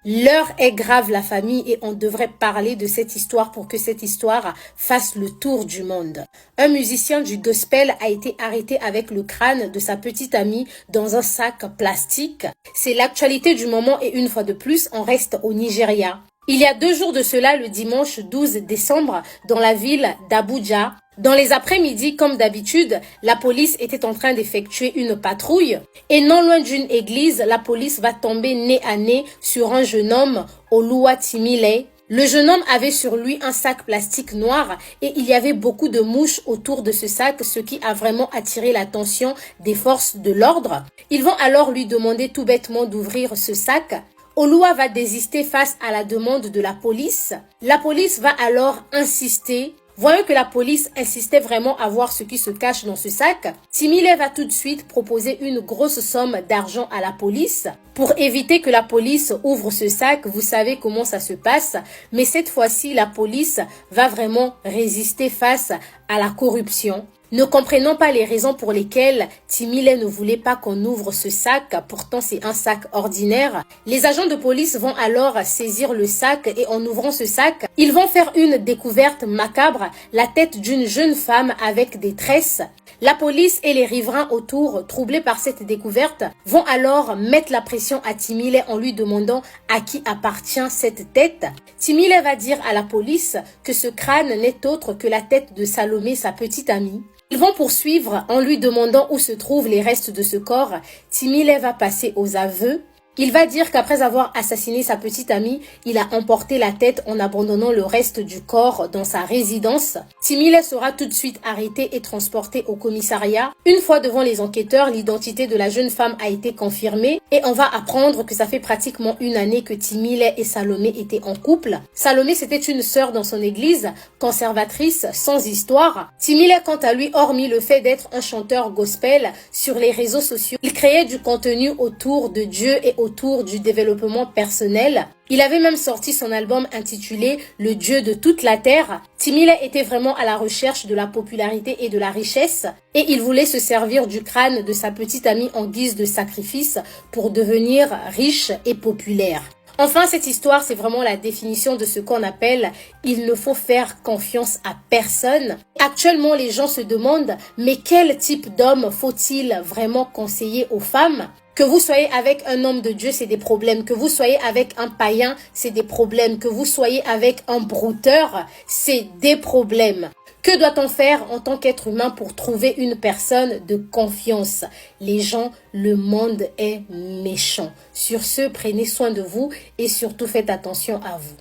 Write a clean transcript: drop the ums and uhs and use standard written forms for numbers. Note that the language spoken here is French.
L'heure est grave, la famille, et on devrait parler de cette histoire pour que cette histoire fasse le tour du monde. Un musicien du gospel a été arrêté avec le crâne de sa petite amie dans un sac plastique. C'est l'actualité du moment et une fois de plus, on reste au Nigeria. Il y a 2 jours de cela, le dimanche 12 décembre, dans la ville d'Abuja, dans les après-midi, comme d'habitude, la police était en train d'effectuer une patrouille et non loin d'une église, la police va tomber nez à nez sur un jeune homme, Oluwatimile. Le jeune homme avait sur lui un sac plastique noir et il y avait beaucoup de mouches autour de ce sac, ce qui a vraiment attiré l'attention des forces de l'ordre. Ils vont alors lui demander tout bêtement d'ouvrir ce sac. Oluwa va désister face à la demande de la police. La police va alors insister. Voyant que la police insistait vraiment à voir ce qui se cache dans ce sac, Timile va tout de suite proposer une grosse somme d'argent à la police pour éviter que la police ouvre ce sac. Vous savez comment ça se passe, mais cette fois-ci, la police va vraiment résister face à la corruption. Ne comprenant pas les raisons pour lesquelles Timile ne voulait pas qu'on ouvre ce sac, pourtant c'est un sac ordinaire, les agents de police vont alors saisir le sac et en ouvrant ce sac, ils vont faire une découverte macabre, la tête d'une jeune femme avec des tresses. La police et les riverains autour, troublés par cette découverte, vont alors mettre la pression à Timile en lui demandant à qui appartient cette tête. Timile va dire à la police que ce crâne n'est autre que la tête de Salomé, sa petite amie. Ils vont poursuivre en lui demandant où se trouvent les restes de ce corps. Timile va passer aux aveux. Il va dire qu'après avoir assassiné sa petite amie, il a emporté la tête en abandonnant le reste du corps dans sa résidence. Timile sera tout de suite arrêté et transporté au commissariat. Une fois devant les enquêteurs, l'identité de la jeune femme a été confirmée et on va apprendre que ça fait pratiquement 1 année que Timile et Salomé étaient en couple. Salomé, c'était une sœur dans son église, conservatrice, sans histoire. Timile, quant à lui, hormis le fait d'être un chanteur gospel sur les réseaux sociaux, il créait du contenu autour de Dieu et autour du développement personnel. Il avait même sorti son album intitulé « Le Dieu de toute la terre ». Timile était vraiment à la recherche de la popularité et de la richesse et il voulait se servir du crâne de sa petite amie en guise de sacrifice pour devenir riche et populaire. Enfin, cette histoire, c'est vraiment la définition de ce qu'on appelle « il ne faut faire confiance à personne ». Actuellement, les gens se demandent « mais quel type d'homme faut-il vraiment conseiller aux femmes ?» Que vous soyez avec un homme de Dieu, c'est des problèmes. Que vous soyez avec un païen, c'est des problèmes. Que vous soyez avec un brouteur, c'est des problèmes. Que doit-on faire en tant qu'être humain pour trouver une personne de confiance? Les gens, le monde est méchant. Sur ce, prenez soin de vous et surtout faites attention à vous.